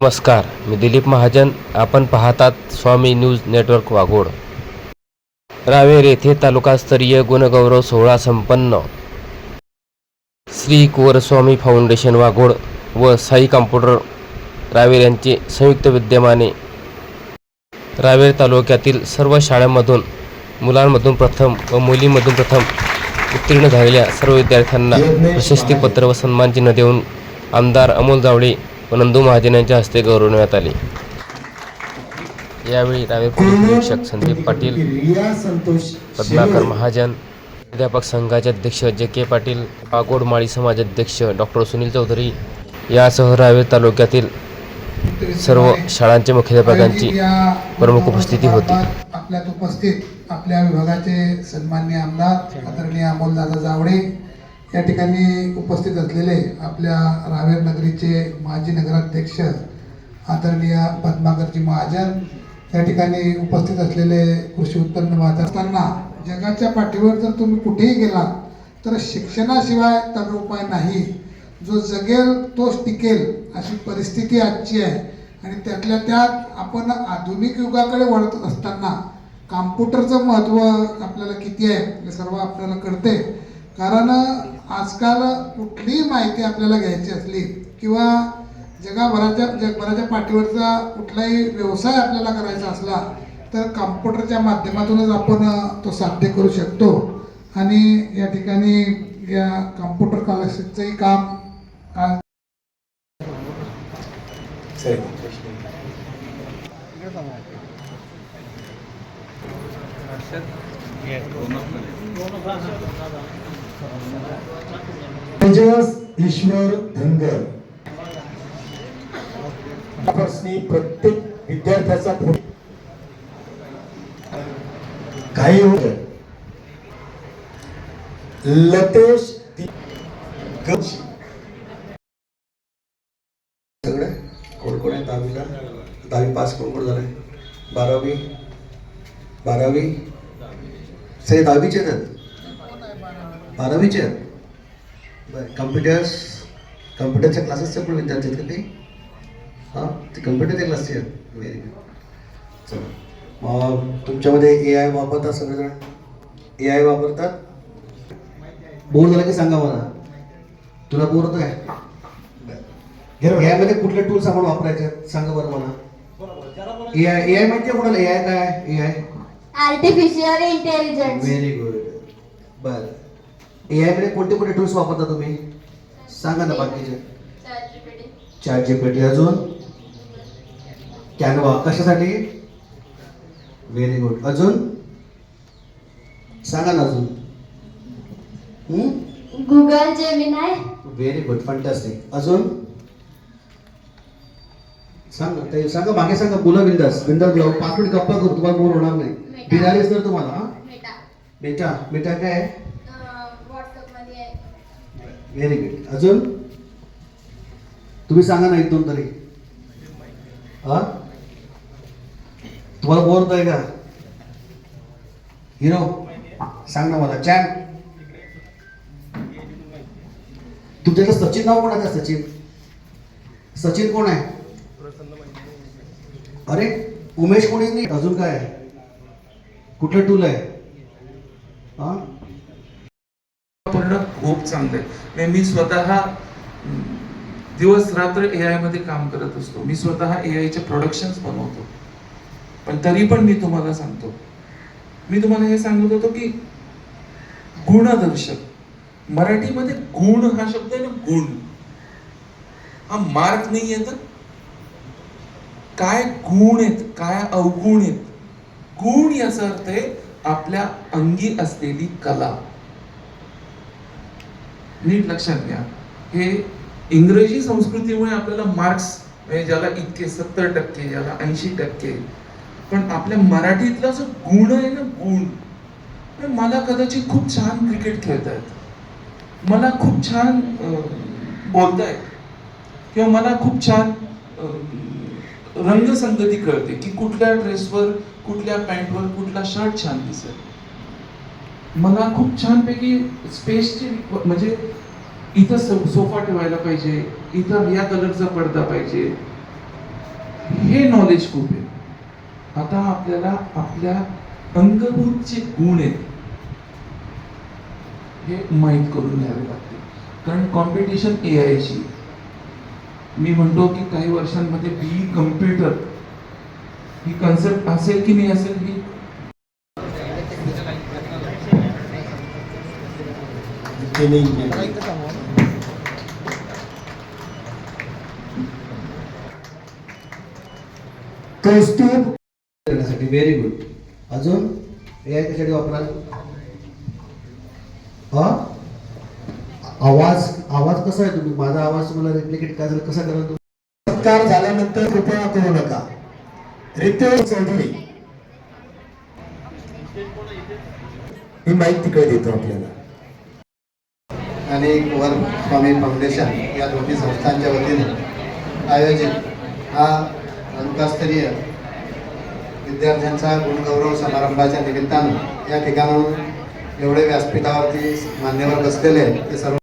नमस्कार, मी दिलीप महाजन. आपण पाहतात स्वामी न्यूज नेटवर्क वाघोड. रावेर येथे तालुकास्तरीय गुणगौरव सोहळा संपन्न. श्री कुवरस्वामी फाउंडेशन वाघोड व साई कॉम्प्युटर रावेर यांचे संयुक्त विद्यमाने रावेर तालुक्यातील सर्व शाळांमधून मुलांमधून प्रथम व मुलींमधून प्रथम उत्तीर्ण झालेल्या सर्व विद्यार्थ्यांना प्रशस्तीपत्र व सन्मानचिन्ह देऊन आमदार अमोल जावळे व नंदू महाजन यांच्या हस्ते गौरवण्यात आले. यावेळी रावेर पोलीस निरीक्षक संदीप पाटील, पद्माकर महाजन, अध्यापक संघाचे अध्यक्ष जे के पाटील, वाघोड माळी समाज अध्यक्ष डॉक्टर सुनील चौधरी यासह रावेर तालुक्यातील सर्व शाळांचे मुख्याध्यापकांची प्रमुख उपस्थिती होती. आपल्यात उपस्थित आपल्या विभागाचे सन्माननीय आमदार आदरणीय अमोलदादा जावळे, या ठिकाणी उपस्थित असलेले आपल्या रावेर नगरीचे माजी नगराध्यक्ष आदरणीय पद्माकरजी महाजन, या ठिकाणी उपस्थित असलेले कृषी उत्पन्न बाजार असताना जगाच्या पाठीवर जर तुम्ही कुठेही गेलात तर शिक्षणाशिवाय तर उपाय नाही. जो जगेल तोच टिकेल अशी परिस्थिती आजची आहे. आणि त्यातल्या त्यात आपण आधुनिक युगाकडे वळत असताना कॉम्प्युटरचं महत्त्व आपल्याला किती आहे हे सर्व आपल्याला कळते. कारण आजकाल कुठलीही माहिती आपल्याला घ्यायची असली किंवा जगभराच्या पाठीवरचा कुठलाही व्यवसाय आपल्याला करायचा असला तर कॉम्प्युटरच्या माध्यमातूनच आपण तो साध्य करू शकतो. आणि या ठिकाणी या कॉम्प्युटर क्लासेसचंही काम ईश्वर धनगर प्रत्येक विद्यार्थ्याचा काही लतेश सगळं कोण आहे. 10वी पास कोण झालंय. 12वी सगळे 10वीचे आहेत. 12वीचे आहेत. बरं, कम्प्युटरच्या क्लासेसचे पण विद्यार्थी आहेत का ते? हां, ते कम्प्युटरच्या क्लासचे आहेत. Very good. चला, मग तुमच्यामध्ये AI वापरतात सगळेजण? AI वापरतात? बोर झाला की सांगा मला. तुला बोर होतं काय? AI मध्ये कुठले टूल्स आपण वापरायचे सांगा बरं मला. AI माहिती आहे कोणाला? AI काय? AI artificial intelligence. Very good. बरं, AI मध्ये कोणते टूल्स वापरता तुम्ही सांगा ना. बाकीचे ChatGPT, अजून कॅनवा. कशासाठी? Very good. अजून सांगा ना. अजून Google Gemini. Very good, fantastic. अजून सांगा. ते सांगा, मागे सांगा. बोला बिंदास 5 मिनिट गप्पा करू, तुम्हाला बोर होणार नाही. बिनारीच तर तुम्हाला. मेटा काय? Very good. अजून तुम्ही सांगा ना 1-2 तरी. हा, तुम्हाला बोर होत आहे का? हिरो सांग ना मला. चॅट. तुमच्याकडे सचिन नाव कोण आहे? सचिन कोण आहे? अरे उमेश कोणीच नाही. अजून काय आहे? कुठलं टूल आहे? हा, पूर्ण खूप चांगलं आहे. मी स्वतः दिवस रात्र AI मध्ये काम करत असतो. मी स्वतः AI चे प्रोडक्शन्स बनवतो. पण तरी पण मी तुम्हाला सांगतो, मी तुम्हाला हे सांगत होतो की गुणदर्शक, मराठीमध्ये गुण हा शब्द आहे ना, गुण हा मार्क नाही आहे. तर काय गुण आहेत, काय अवगुण आहेत. गुण याचा अर्थ आहे आपल्या अंगी असलेली कला. नीट लक्षात घ्या. हे इंग्रजी संस्कृतीमुळे आपल्याला मार्क्स, ज्याला इतके 70%, ज्याला 80%, पण आपल्या मराठीतला जो गुण आहे ना, गुण. मला कदाचित खूप छान क्रिकेट खेळता येतं, मला खूप छान बोलता येतं, किंवा मला खूप छान रंगसंगती कळते की कुठल्या ड्रेसवर, कुठल्या पॅन्टवर कुठला शर्ट छान दिसेल. मला खूप छानपैकी स्पेसची, म्हणजे इथं सोफा ठेवायला पाहिजे, इथं या कलरचा पडदा पाहिजे, हे नॉलेज खूप आहे. आता आपल्याला आपल्या अंगभूत जे गुण आहेत हे माहीत करून घ्यावे लागते. कारण कॉम्पिटिशन AI ची. मी म्हणतो की काही वर्षांमध्ये BE कम्प्युटर ही कन्सेप्ट असेल की नाही असेल ही कौस्तुभ करण्यासाठी व्हेरी गुड. अजून AI कशासाठी वापराल? हा आवाज आवाज कसा आहे तुम्ही? माझा आवाज तुम्हाला रेप्लिकेट काय झालं कसा कराल तुम्ही? सत्कार झाल्यानंतर कृपया करू नका. रितेश चौधरी ही माहिती तिकडे देतो आपल्याला. आणि वर स्वामी फाउंडेशन या दोन्ही संस्थांच्या वतीने आयोजित हा तालुकास्तरीय विद्यार्थ्यांचा गुणगौरव समारंभाच्या निमित्तानं या ठिकाणाहून एवढे व्यासपीठावरती मान्यवर बसलेले ते सर्व